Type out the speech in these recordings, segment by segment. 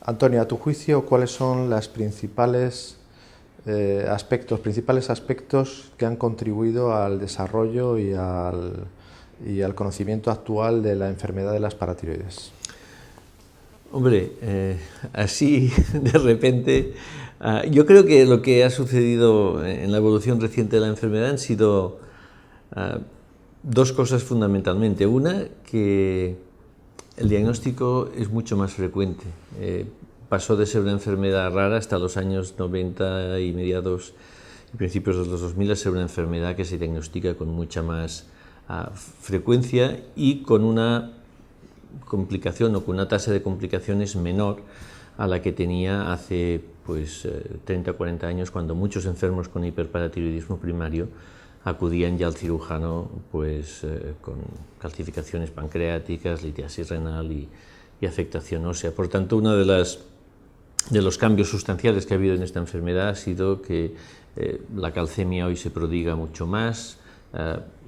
Antonio, a tu juicio, ¿cuáles son los principales aspectos que han contribuido al desarrollo y al conocimiento actual de la enfermedad de las paratiroides? Hombre, así de repente, yo creo que lo que ha sucedido en la evolución reciente de la enfermedad han sido dos cosas fundamentalmente. Una, que el diagnóstico es mucho más frecuente. Pasó de ser una enfermedad rara hasta los años 90 y mediados y principios de los 2000 a ser una enfermedad que se diagnostica con mucha más frecuencia y con una complicación o con una tasa de complicaciones menor a la que tenía hace 30 o 40 años, cuando muchos enfermos con hiperparatiroidismo primario acudían ya al cirujano con calcificaciones pancreáticas, litiasis renal y afectación ósea. Por tanto, uno de los cambios sustanciales que ha habido en esta enfermedad ha sido que la calcemia hoy se prodiga mucho más,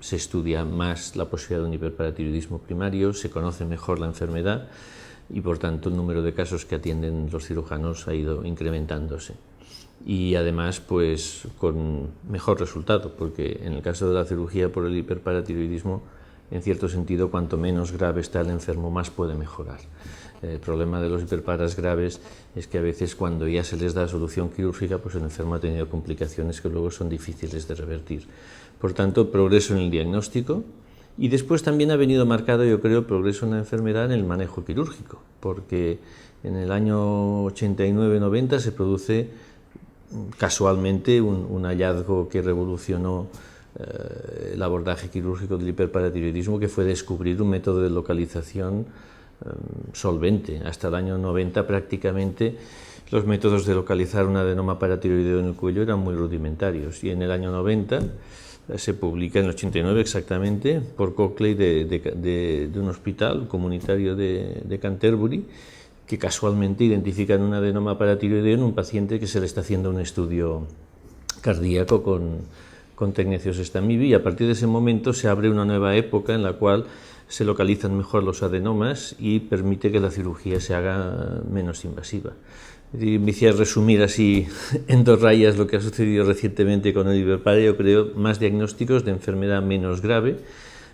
se estudia más la posibilidad de un hiperparatiroidismo primario, se conoce mejor la enfermedad y por tanto el número de casos que atienden los cirujanos ha ido incrementándose. Y además con mejor resultado, porque en el caso de la cirugía por el hiperparatiroidismo, en cierto sentido, cuanto menos grave está el enfermo, más puede mejorar. El problema de los hiperparas graves es que a veces cuando ya se les da solución quirúrgica, el enfermo ha tenido complicaciones que luego son difíciles de revertir. Por tanto, progreso en el diagnóstico y después también ha venido marcado, yo creo, progreso en la enfermedad en el manejo quirúrgico, porque en el año 89-90 se produce casualmente un hallazgo que revolucionó el abordaje quirúrgico del hiperparatiroidismo, que fue descubrir un método de localización solvente. Hasta el año 90 prácticamente los métodos de localizar un adenoma paratiroideo en el cuello eran muy rudimentarios, y en el año 90 se publica, en el 89 exactamente, por Cochley de un hospital comunitario de Canterbury, que casualmente identifican un adenoma paratiroideo en un paciente que se le está haciendo un estudio cardíaco con Tecnecios stamibi, y a partir de ese momento se abre una nueva época en la cual se localizan mejor los adenomas y permite que la cirugía se haga menos invasiva. Me hice resumir así en 2 rayas lo que ha sucedido recientemente con el hiperpara. Yo creo más diagnósticos de enfermedad menos grave,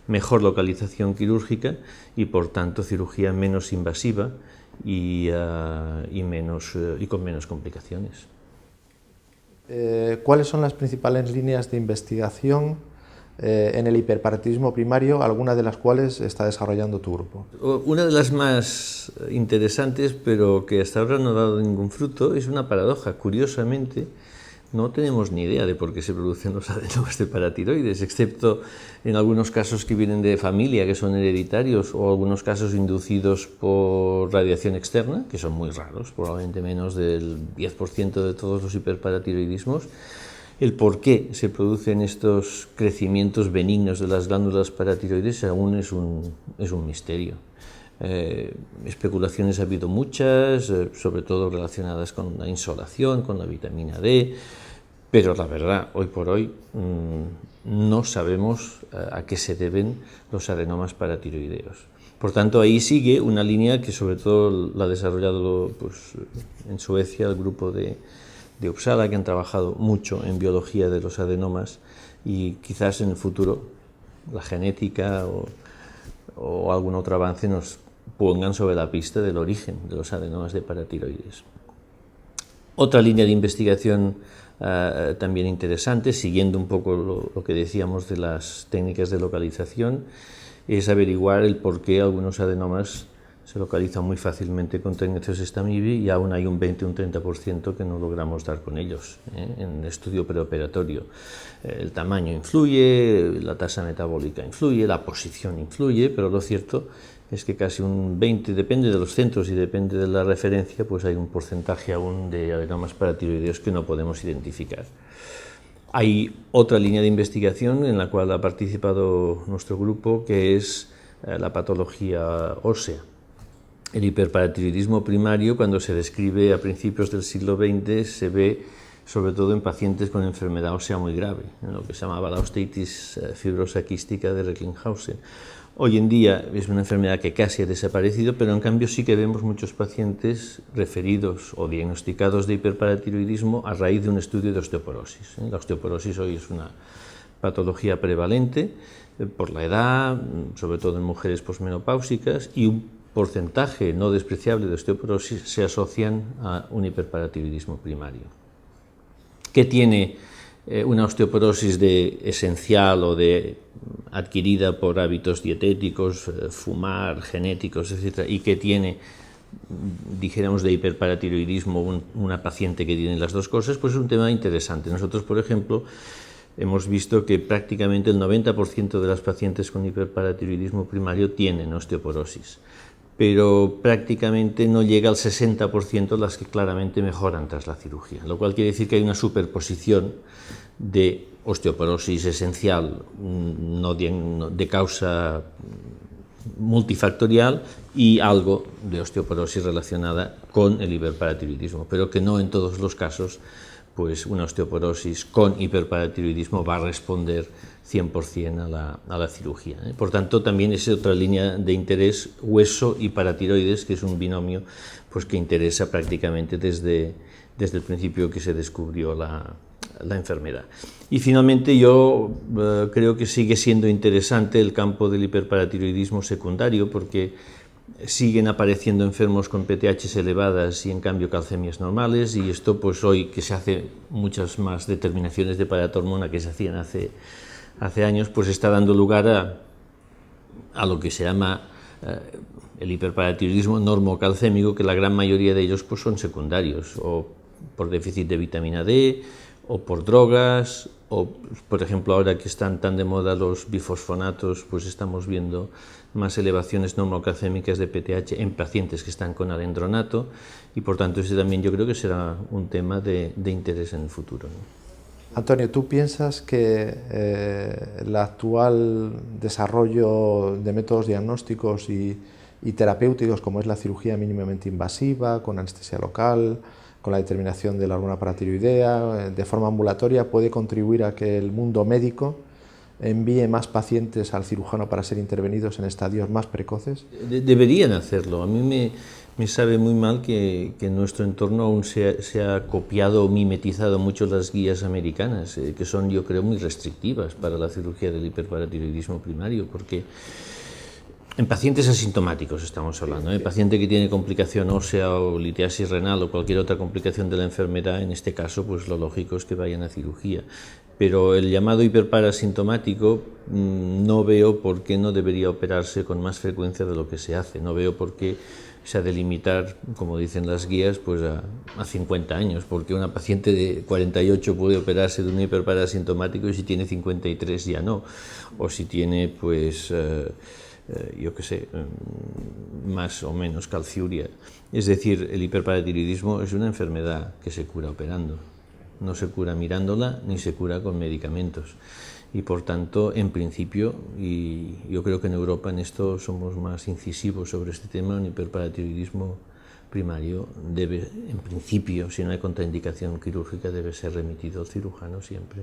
mejor localización quirúrgica y por tanto cirugía menos invasiva y con menos complicaciones. ¿Cuáles son las principales líneas de investigación en el hiperparatiroidismo primario, alguna de las cuales está desarrollando tu grupo? Una de las más interesantes, pero que hasta ahora no ha dado ningún fruto, es una paradoja. Curiosamente, no tenemos ni idea de por qué se producen los adenomas de paratiroides, excepto en algunos casos que vienen de familia, que son hereditarios, o algunos casos inducidos por radiación externa, que son muy raros, probablemente menos del 10% de todos los hiperparatiroidismos. El por qué se producen estos crecimientos benignos de las glándulas paratiroides aún es un misterio. Especulaciones ha habido muchas, sobre todo relacionadas con la insolación, con la vitamina D, pero la verdad, hoy por hoy, no sabemos a qué se deben los adenomas paratiroideos. Por tanto, ahí sigue una línea que sobre todo la ha desarrollado en Suecia el grupo de Uppsala, que han trabajado mucho en biología de los adenomas, y quizás en el futuro la genética o algún otro avance nos pongan sobre la pista del origen de los adenomas de paratiroides. Otra línea de investigación también interesante, siguiendo un poco lo que decíamos de las técnicas de localización, es averiguar el por qué algunos adenomas se localizan muy fácilmente con Tecnecios stamibi y aún hay un 20 o un 30% que no logramos dar con ellos en el estudio preoperatorio. El tamaño influye, la tasa metabólica influye, la posición influye, pero lo cierto es que casi un 20%, depende de los centros y depende de la referencia, hay un porcentaje aún de adenomas paratiroideos que no podemos identificar. Hay otra línea de investigación en la cual ha participado nuestro grupo, que es la patología ósea. El hiperparatiroidismo primario, cuando se describe a principios del siglo XX, se ve sobre todo en pacientes con enfermedad ósea muy grave, en lo que se llamaba la osteitis fibrosa quística de Recklinghausen. Hoy en día es una enfermedad que casi ha desaparecido, pero en cambio sí que vemos muchos pacientes referidos o diagnosticados de hiperparatiroidismo a raíz de un estudio de osteoporosis. La osteoporosis hoy es una patología prevalente por la edad, sobre todo en mujeres posmenopáusicas, y un porcentaje no despreciable de osteoporosis se asocian a un hiperparatiroidismo primario. ¿Qué tiene una osteoporosis de esencial o de adquirida por hábitos dietéticos, fumar, genéticos, etcétera, y que tiene, dijéramos, de hiperparatiroidismo una paciente que tiene las dos cosas? Pues es un tema interesante. Nosotros, por ejemplo, hemos visto que prácticamente el 90% de las pacientes con hiperparatiroidismo primario tienen osteoporosis, pero prácticamente no llega al 60% las que claramente mejoran tras la cirugía, lo cual quiere decir que hay una superposición de osteoporosis esencial de causa multifactorial y algo de osteoporosis relacionada con el hiperparatiroidismo, pero que no en todos los casos pues una osteoporosis con hiperparatiroidismo va a responder 100% a la cirugía. Por tanto, también es otra línea de interés, hueso y paratiroides, que es un binomio pues, que interesa prácticamente desde el principio que se descubrió la enfermedad. Y finalmente yo creo que sigue siendo interesante el campo del hiperparatiroidismo secundario, porque siguen apareciendo enfermos con PTHs elevadas y en cambio calcemias normales, y esto pues hoy que se hace muchas más determinaciones de paratormona que se hacían hace años, pues está dando lugar a lo que se llama el hiperparatiroidismo normocalcémico, que la gran mayoría de ellos pues son secundarios, o por déficit de vitamina D, o por drogas, o por ejemplo ahora que están tan de moda los bifosfonatos, pues estamos viendo más elevaciones normocalcémicas de PTH en pacientes que están con alendronato, y por tanto ese también yo creo que será un tema de interés en el futuro, ¿no? Antonio, ¿tú piensas que el actual desarrollo de métodos diagnósticos y terapéuticos, como es la cirugía mínimamente invasiva, con anestesia local, con la determinación de la hormona paratiroidea, de forma ambulatoria, puede contribuir a que el mundo médico envíe más pacientes al cirujano para ser intervenidos en estadios más precoces? Deberían hacerlo. A mí me sabe muy mal que en nuestro entorno aún se ha copiado o mimetizado mucho las guías americanas, que son, yo creo, muy restrictivas para la cirugía del hiperparatiroidismo primario, porque en pacientes asintomáticos estamos hablando, ¿eh? Paciente que tiene complicación ósea o litiasis renal o cualquier otra complicación de la enfermedad, en este caso pues lo lógico es que vayan a cirugía. Pero el llamado hiperparasintomático no veo por qué no debería operarse con más frecuencia de lo que se hace. No veo por qué se ha de limitar, como dicen las guías, pues a 50 años, porque una paciente de 48 puede operarse de un hiperparasintomático y si tiene 53 ya no, o si tiene pues yo qué sé, más o menos calciuria. Es decir, el hiperparatiroidismo es una enfermedad que se cura operando. No se cura mirándola ni se cura con medicamentos. Y por tanto, en principio, y yo creo que en Europa en esto somos más incisivos sobre este tema, un hiperparatiroidismo primario debe, en principio, si no hay contraindicación quirúrgica, debe ser remitido al cirujano siempre.